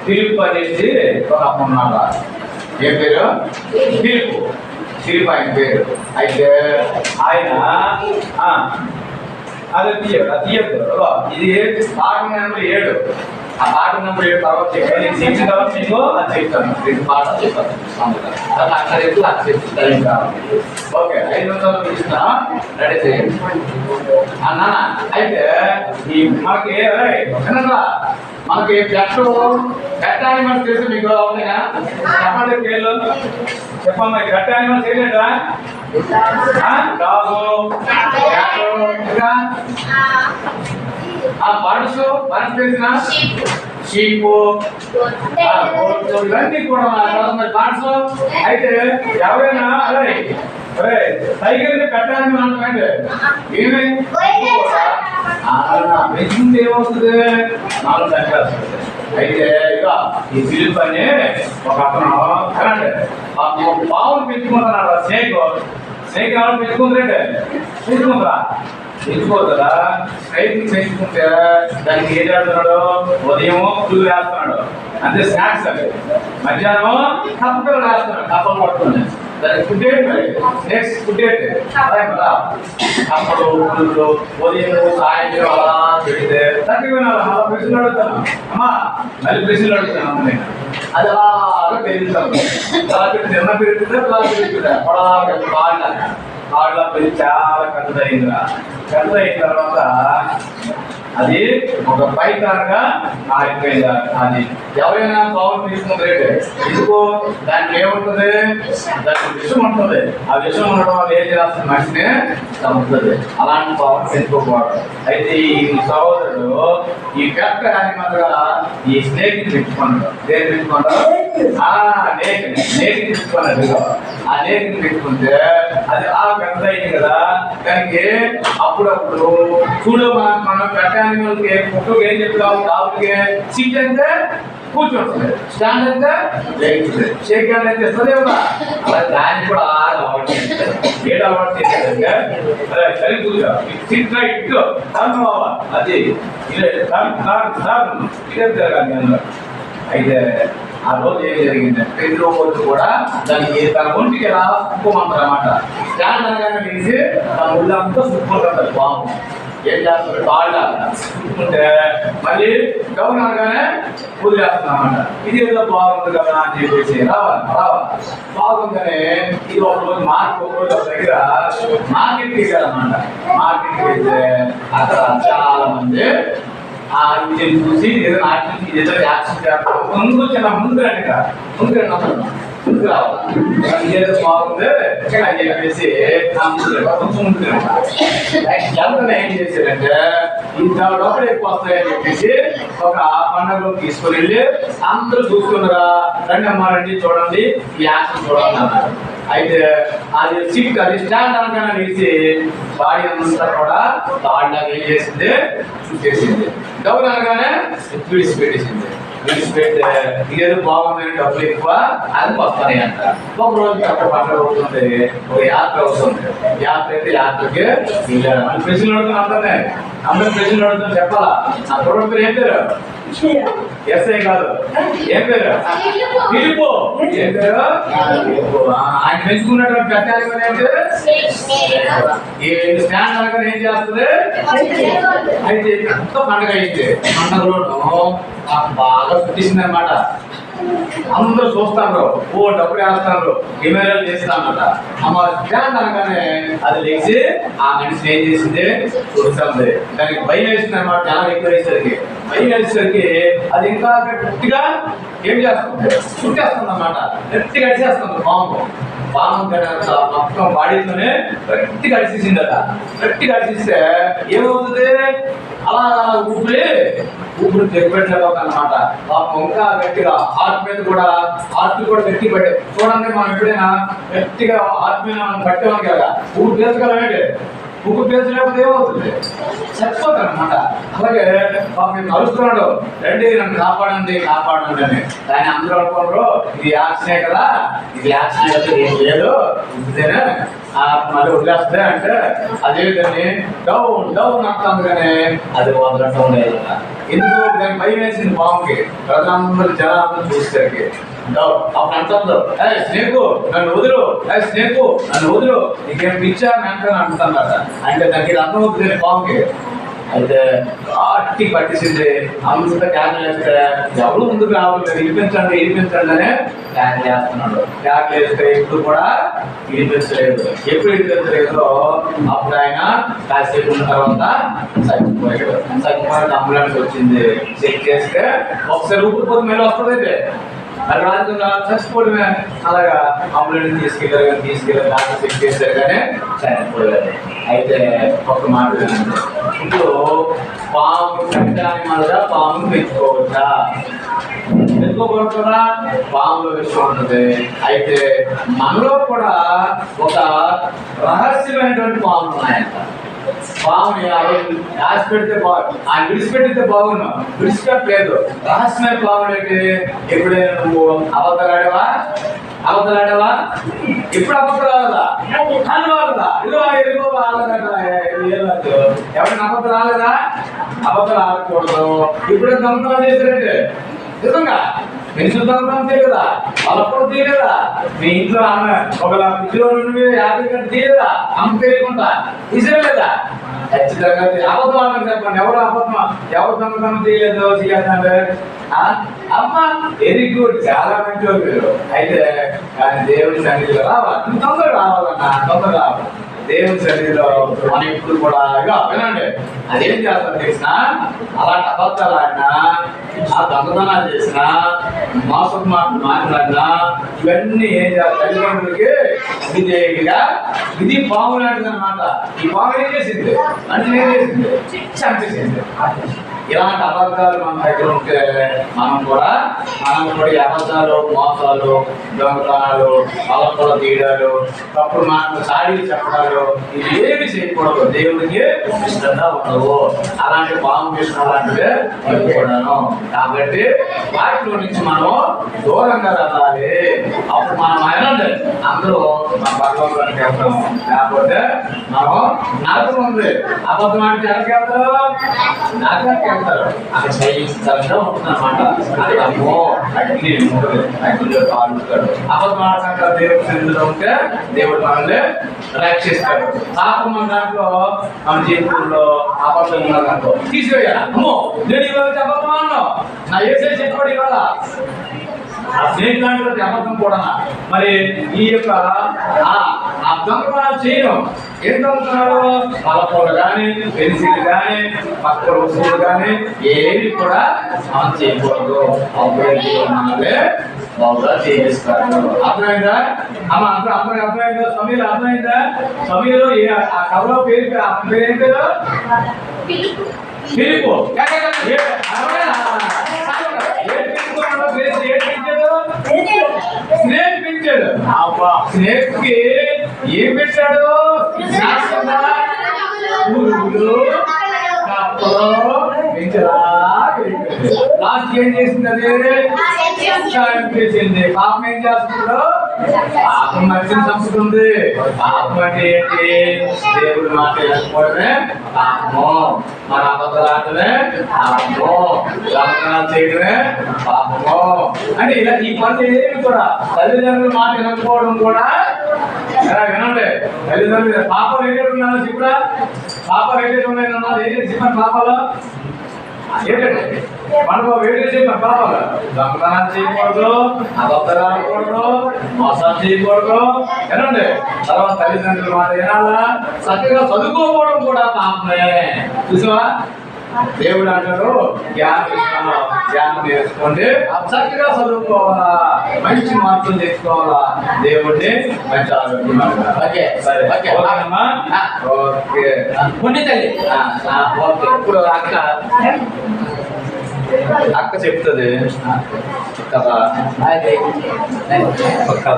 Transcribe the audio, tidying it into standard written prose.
Philip అనేసి ఒక ఉన్నాడు. ఏ పేరు? ఫిలిప్. ఫిలిప్ ఆయన పేరు. అయితే ఆయన అది తీయద్దు. ఇది పాఠ నెంబర్ 7. ఆ పాఠ నెంబర్ 7 తర్వాత చెప్పాను. నేను చెప్పిన తర్వాత మీకు అది చెప్తాను. రెండు పాఠాలు చెప్తాను. అక్కడ చెప్తాను. ఓకే, 5 నిమిషాలు తీస్తున్నా. రెడీ చేయండి అన్న. అయితే ఈ మనకి వినరా, మనకి గట్ట యానిమల్స్ తెలుసు మీకు? అవునా? చెప్పండి పేర్లు చెప్పమ్మా. గట్ట యానిమల్స్ ఏంటంటా? డాగు, ఇంకా బర్డ్స్ తెలిసిన షీప్, ఇవన్నీ కూడా బర్డ్స్. అయితే ఎవరైనా అదే టైగర్ పెట్టాలని అంటే ఏమి పెంచింది ఏమవుతుంది? 4 వస్తుంది. అయితే ఇక ఈ ఫిలిప్ అని ఒక అతను పావులు పెంచుకుంటున్నాడు. స్నేక్ ఎవరు పెంచుకుంటారంటే పెంచుకుంటారా? పెంచుకోదు కదా. స్నేక్ పెంచుకుంటే దానికి ఏం చేస్తున్నాడు? ఉదయం పులు వేస్తున్నాడు, అంతే స్నాక్స్. అవి మధ్యాహ్నం కప్పలు వేస్తున్నాడు, కప్పలు పట్టుకుని దానికి ఫుడ్ ఏంటి? నెక్స్ట్ ఫుడ్ ఏంటి? అదే కదా. అప్పుడు ఉదయం సాయంత్రం అలా పెడితే తగ్గిపోయినారు. అలా ప్రశ్నలు అడుగుతాను అమ్మా, మళ్ళీ ప్రశ్నలు అడుగుతాను అమ్మ. నేను అది అలాగా పెరుగుతాను. అలా పెట్టి నిన్న పెరుగుతుందా అలా పెరుగుతుందా? కాళ్ళ పెరిగి చాలా పెద్దదైందిరా. పెద్దదైన తర్వాత అది ఒక పైతారుగా మారిపోయింది. అది ఎవరైనా పావులు తీసుకుంటే ఎందుకు? దానికి ఏముంటుంది? దానికి విషం ఉంటుంది. ఆ విషం ఉండడం వల్ల ఏం చేస్తుంది? మనిషిని చంపుతుంది. అలాంటి పావులు పెంచుకోకూడదు. అయితే ఈ సహోదరుడు ఈ పెద్ద యానిమల్గా ఈ స్నేక్ పెంచుకున్నాడు. దేని పెంచుకుంటాడు? నేక్ పెంచుకున్నాడు. ఆ నేక్ పెంచుకుంటే అది పెద్ద అయింది కదా. దానికి అప్పుడప్పుడు చూడు, మనం పెద్ద యానిమల్కి కుక్కకి ఏం చెప్తాము? డాగుకి సీట్ అంటే కూర్చోండి, స్టాండ్ అంటే లేకపోతే షేక్ హ్యాండ్ అయితే ఇస్తుంది కదా. అలా దాన్ని కూడా అలవాటు చేస్తారు. ఏడు అలవాటు చేశారంటే అదే సరి కూర్చో, సీట్ రైట్ అది ఇదే జరగాలి. అయితే ఆ రోజు ఏం జరిగిందంటే ప్రతిరోజు కూడా దానికి తన ఒంటికి ఎలా సుక్కుమంటారు అన్నమాట. స్టాండ్ అనగానే వేసి తన ఒళ్ళంతా సుక్కుంటారు. బాబు ఏం చేస్తారు? కాళ్ళ సుక్కుంటే మళ్ళీ డౌన్ అనగానే వదిలేస్తున్నామన్నమాట. ఇది ఏదో బాగుంది కదా అని చెప్పేసి రావాలి బాగుందని ఇది ఒక రోజు దగ్గర మార్కెట్కి వెళ్ళాలన్నమాట. మార్కెట్కి వెళ్తే అక్కడ చాలా మంది ఆ విజయం చూసి ఏదైనా ఏదో యాక్షన్ చేస్తారు. ముందు రావాలి, ఏదో బాగుంది అని చెప్పేసి కొంచెం ముందు ఎవరైనా ఏం చేశారంటే ఇంత డబ్బులు ఎక్కువ వస్తాయని చెప్పేసి ఒక పండుగలో తీసుకుని వెళ్ళి అందరూ చూసుకున్నారా, రండి అమ్మా రండి చూడండి ఈ యాక్షన్ చూడండి అన్నారు. అయితే అది సీట్ అది స్టాండ్ అనగానే వేసి బాడీ అంతా కూడా తాళ్ళగా ఏం చేసింది? చూసేసింది. డబ్బులు అనగానే విడిచిపెట్టేసింది. విడిచిపెడితే ఇదేదో బాగుందని డబ్బులు ఎక్కువ అది వస్తాయి అంట. ఒక రోజు అక్కడ పండుగ అవుతుంది, ఒక యాత్ర అవుతుంది. యాత్ర అయితే యాత్రకి వెళ్ళారు. మళ్ళీ ప్రశ్నలు అడుగుతున్నా అందరూ ప్రశ్నలు అడుగుతున్నా చెప్పాలా? ఆ తొడ పేరు ఏం పేరు? ఎస్ఐ కాదు, ఏం పేరు? ఫిలిప్పు. ఏం పేరు? ఆయన పెంచుకున్నటువంటి పెట్టాలి స్టాండ్ అనగా ఏం చేస్తుంది? అయితే అంత పండుగ అయితే పండుగలో బాగా పుట్టింది అనమాట. అందరూ చూస్తారు, డబ్బులు వేస్తారు, కెమెరాలు చేస్తానమాట. అమ్మ స్టాండ్ అనగానే అది లేచి ఆ మనిషి ఏం చేసింది? చూస్తుంది. దానికి భయం వేసింది అనమాట. చాలా ఎక్కువ వేసేసరికి భయం వేసేసరికి అది ఇంకా గట్టిగా ఏం చేస్తుంది? చుట్టేస్తుంది అన్నమాట. గట్టిగా అడిచేస్తుంది పాము మొత్తం బాడీతోనే గట్టిగా అడిచేసిందట. గట్టిగా అడిచిస్తే ఏమవుతుంది? అలా ఊపిరి తెగిపెట్టలేకపోతుంది అనమాట. ఇంకా గట్టిగా హార్ట్ మీద కూడా గట్టి పట్టే చూడండి. మనం ఎప్పుడైనా గట్టిగా హార్ట్ మీద మనం పట్టేవాం కదా, ఊరు తీర్చగలమేంటి? ఉప్పు పేస్ట్ లేకపోతే ఏమవుతుంది, చచ్చిపోతారు అనమాట. అలాగే పాపం కలుస్తున్నాడు, రండి నన్ను కాపాడండి కాపాడండి అని. దాన్ని అందరూ అనుకోరు ఇది యాక్సిడే కదా, ఇది యాక్సిడే కదా, ఏం లేదు ఇదేనా మళ్ళీ వదిలేస్తే అంటే అదే దాన్ని డౌన్ డౌన్ అంటాం కానీ అది వదలటం లేదు. ఎందుకు దాన్ని భయం వేసింది పాముకి, ప్రజలందరూ జనాలందరూ చూసేసరికి అప్పుడు అంటుందో స్నేకు నన్ను వదులు, స్నేకు నన్ను వదులు, నీకేం పిచ్చా మెంటని అంటున్నారట. అంటే దానికి అర్థం అవుతుంది పాముకి. అయితే గట్టి పట్టించింది, అంత క్యాన్ చేస్తే ఎవరు ముందుకు రావట్లేదు, ఇడిపించండి ఇడిపించండి అనే క్యాన్ చేస్తున్నాడు. క్యాన్ చేస్తే ఇప్పుడు కూడా ఇడిపించలేదు. ఎప్పుడు ఇడిపించలేదో అప్పుడు ఆయన కాసేపు ఉన్న తర్వాత చచ్చిపోయాడు. చచ్చిపోయిన అంబులెన్స్ వచ్చింది, చెక్ చేస్తే ఒకసారి ఊపిరిపోతే మళ్ళీ వస్తుంది. అయితే అది రాజు చచ్చిపోవడమే. అలాగా అంబులెన్స్ తీసుకెళ్ళారు డాక్టర్ చెక్ చేశారు కానీ చనిపోలేదు. అయితే ఒక మాట ఇప్పుడు పాము కట్టడానికి మళ్ళా పాము పెంచుకోవచ్చా, పెంచుకోకూడదా? పాములో విషయం ఉంటుంది. అయితే మనలో కూడా ఒక రహస్యమైనటువంటి పాములు ఉన్నాయంట. పాముని రాసి పెడితే ఆయన విడిచిపెడితే బాగున్నావు, విడిచిపెట్టలేదు. రహస్యమైన పాములు ఏంటి? ఎప్పుడైనా నువ్వు అబద్ధాలాడవా ఇప్పుడు అబద్ధాలా అనువాలదా ఇదో ఎదుగో ఎవరైనా అబద్ధం రాలేదా? అబద్ధాలు ఆడకూడదు. ఇప్పుడే దొంగతనం చేశారంటే నిజంగా పెన్షన్ దొంగతనం చేయలేదా, వాళ్ళప్పుడు తీయలేదా, మీ ఇంట్లో ఆమె ఒక ఇంట్లో నుండి 50 గంటలు తీయలేదా, అమ్మ తెలియకుండా తీసేయలేదా? ఖచ్చితంగా అబద్ధం ఆడని చెప్పండి. ఎవరు దొంగతనం చేయలేదు చేయాలంటే అమ్మ వెరీ గుడ్, చాలా మంచి వాళ్ళు. అయితే కానీ దేవుడి సన్నిధిలో రావాలి, తొందరగా రావాలన్నా తొందరగా రావాలి. దేవుని సన్నిధిలో మనం ఇప్పుడు కూడా వినండి, అదేం చేస్తాను తెలిసిన అలాంటి అబద్ధాలు ఆడినా, ఆ దొంగతనాలు చేసినా, మోసం మాట్లాడినా ఇవన్నీ ఏం చేస్తారు తల్లిదండ్రులకి విధేయుడిగా. ఇది పాము లాంటిది అనమాట. ఈ పాము ఏం చేసింది అంటే ఏం చేసింది, చంపేసింది. ఇలాంటి అబద్ధాలు మన దగ్గర ఉంటే మనం కూడా అబద్ధాలు, మోసాలు, దొంగతనాలు, అలపల తీయడాలు, తప్పుడు మాటలు, సాడీలు చెప్పడాలు ఇది ఏమి చేయకూడదు. దేవుడికి ఇష్టంగా ఉండవు. అలాంటి పాము చేసిన అలాంటివే కూడాను. కాబట్టి వాటిలో నుంచి మనం దూరంగా వెళ్ళాలి. అప్పుడు మనం అయినండి అందరూ మన భగవంతునికి వెళ్తాం. లేకపోతే మనం నరకం ఉంది. అబద్ధం అంటే ఎక్కడికి వెళ్తారు, నరకానికి వెళ్తారు. అక్కడ భయంకరంగా ఉంటుంది అనమాట. అది అమ్మో అగ్ని ఉంటుంది, అగ్నిలో కాలుతాడు. అబద్ధం ఆడకుండా దేవుడి సన్నిధిలో ఉంటే దేవుడు మనల్ని రక్షిస్తాడు. పాపం మన దాంట్లో మన జీవితంలో అబద్ధం ఉన్నదాంట్లో తీసివేయాలి. అమ్మో నేను ఇవాళ అబద్ధం అన్నావు, నా ఏసే చెప్పాడు ఇవాళ ఆ స్నేహితులు అబద్ధం కూడా. మరి ఈ యొక్క ఆ దొంగతనాలు చేయను. ఏం దొంగతనాలు? పలపూలు కానీ, పెన్సిల్ కానీ, పక్కన వస్తువులు కానీ ఏవి కూడా మనం చేయకూడదు. అప్పుడే మనల్ని బాగా చేయిస్తారు. అర్థమైందా అమ్మ? అర్థమైందా? సమీర్ అర్థమైందా? సమీర్ ఆ కథలో పేరు ఏం పేరు? పిలుపు. స్నేక్ పెంచాడు. స్నేక్ కి ఏం పెట్టాడు? లాస్ట్ ఏం చేసింది? అదే చంపేసింది. పాపం ఏం చేస్తున్నాడు? పాపం మనిషిని చంపుతుంది. పాపం అంటే ఏంటి? దేవుడి మాట వెళ్ళకపోవడమే పాపము. మన అబద్ధాలే పాపము, దొంగతనాలు చేయడమే పాపము. అంటే ఇలా ఈ పనులు ఏమి కూడా తల్లిదండ్రుల మాట వినకపోవడం కూడా. వినండి, తల్లిదండ్రులు పాపం ఏంటంటే ఉన్నాను ఇప్పుడు పాపం ఏంటంటే ఉన్నాయన్నా ఏంటంటే చెప్పండి. పాపాలు ఏంటంటే మనకు వేడి చెప్పాను. పాపాలు దొంగతనాలు చేయకూడదు, అబద్ధాలు ఆడకూడదు, మోసాలు చేయకూడదు. వినండి, తర్వాత తల్లిదండ్రుల మాట వినాలా, చక్కగా చదువుకోకపోవడం కూడా పాపమే. చూసావా? దేవుడు అంటాడు జ్ఞానం నేర్చుకోండి, చక్కగా చదువుకోవాలా, మంచి మార్కులు తెచ్చుకోవాలా, దేవుడిని మంచి ఆరోగ్యం. ఓకే సరే, ఓకే ఓకే పుణ్య తల్లి. ఓకే, ఇప్పుడు అక్క చెప్తుంది కదా, అది చెప్తా.